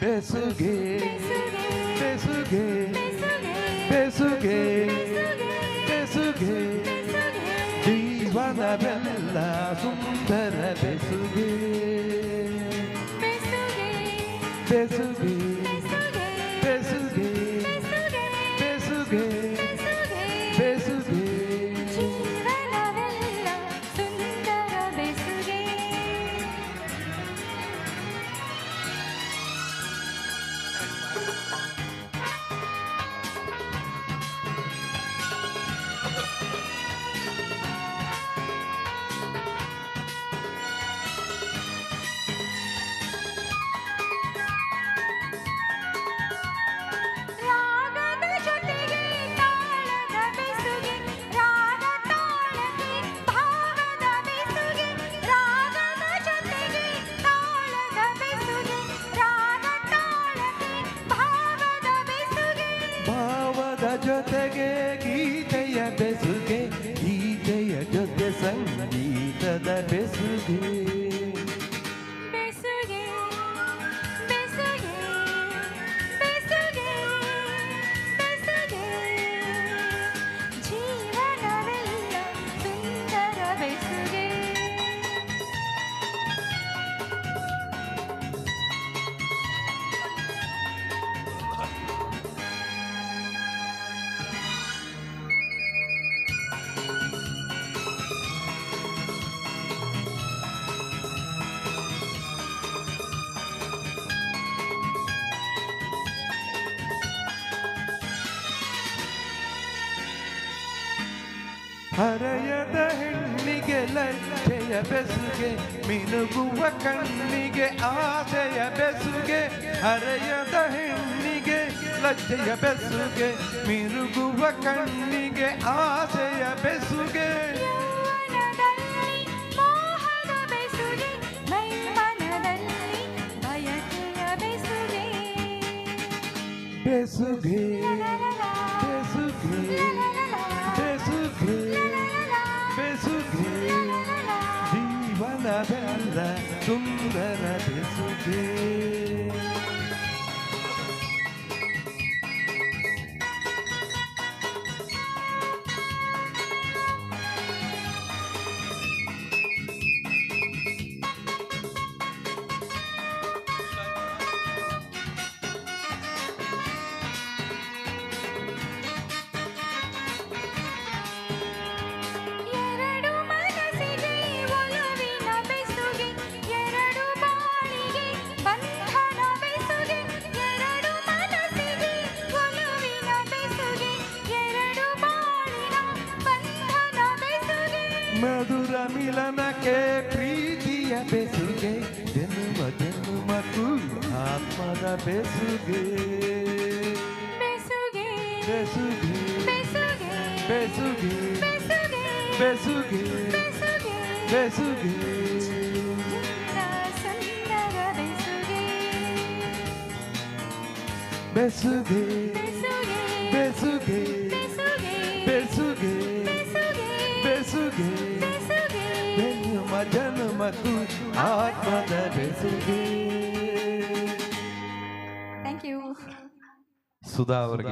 ಬೆಸುಗೆ ಬೆಸುಗೆ ಬೆಸುಗೆ ಬೆಸುಗೆ ಜೀವನವೆಲ್ಲ ಸುಂದರ ಬೆಸುಗೆ ಬೆಸುಗೆ ಬೆಸುಗೆ ಬೆಸುಗೆ ಬೆಸುಗೆ ಜೀವನವೆಲ್ಲ ಸುಂದರ ಬೆಸುಗೆ. ರಾಗದ ಜೊತೆಗೆ ತಾಳದ ಬೆಸುಗೆ, ರಾಗ ತಾಳಕ್ಕೆ ಭಾವದ ಬೆಸುಗೆ, ರಾಗದ ಜೊತೆಗೆ ತಾಳದ ಬೆಸುಗೆ, ರಾಗ ತಾಳಕ್ಕೆ ಭಾವದ ಬೆಸುಗೆ, ಭಾವದ ಜೊತೆಗೆ ಗೀತೆಯ ಬೆಸುಗೆ, ಗೀತೆಯ ಜೊತೆ ಸಂಗೀತದ ಬೆಸುಗೆ. ಬೆಸುಗೆ ಬೆಸುಗೆ ಬೆಸುಗೆ ಬೆಸುಗೆ ಜೀವನವೆಲ್ಲ ಸುಂದರ ಬೆಸುಗೆ. ಹರೆಯದ ಹೆಣ್ಣಿಗೆ ಲಜ್ಜೆಯ ಬೆಸುಗೆ, ಮಿನುಗುವ ಕಣ್ಣಿಗೆ ಆಸೆಯ ಬೆಸುಗೆ. ಹರೆಯದ ಹೆಣ್ಣಿಗೆ ಲಜ್ಜೆಯ ಬೆಸುಗೆ, ಮಿನುಗುವ ಕಣ್ಣಿಗೆ ಆಸೆಯ ಬೆಸುಗೆ. ಯೌವನದಲ್ಲಿ ಮೋಹದ ಬೆಸುಗೆ, ಮೈಮನದಲ್ಲಿ ಬಯಕೆಯ ಬೆಸುಗೆ. ಬೆಸುಗೆ ಬೆಸುಗೆ ಬೆಸುಗೆ ಬೆಸುಗೆ ಜೀವನವೆಲ್ಲ ಸುಂದರ ಬೆಸುಗೆ. ಎರಡು ಮನಸ್ಸಿಗೆ ಒಲವಿನ ಬೆಸುಗೆ, ಎರಡು ಬಾಳಿಗೆ ಬಂಧನ ಬೆಸುಗೆ, ಎರಡು ಮನಸ್ಸಿಗೆ ಒಲವಿನ ಬೆಸುಗೆ, ಎರಡು ಬಾಳಿನ ಬಂಧನ ಬೆಸುಗೆ. ಮಧುರ ಮಿಲನಕ್ಕೆ ಪ್ರೀತಿಯ ಬೆಸುಗೆ, ಜನ್ಮ ಜನ್ಮಕ್ಕೂ ಆತ್ಮದ ಬೆಸುಗೆ. ಬೆಸುಗೆ ಬೆಸುಗೆ ಬೆಸುಗೆ ಬೆಸುಗೆ ಬೆಸುಗೆ ಬೆಸುಗೆ ಬೆಸುಗೆ ಬೆಸುಗೆ ಜೀವನ ಸುಂದರ ಬೆಸುಗೆ. ಬೆಸುಗೆ ಬೆಸುಗೆ ಬೆಸುಗೆ ಬೆಸುಗೆ ಬೆಸುಗೆ ಬೆಸುಗೆ ಬೆಸುಗೆ ಬೆಸುಗೆ ಜನ್ಮ ಜನ್ಮಕ್ಕೂ ಆತ್ಮದ ಬೆಸುಗೆ. Thank you. ಸುಧಾ ಅವರಿಗೆ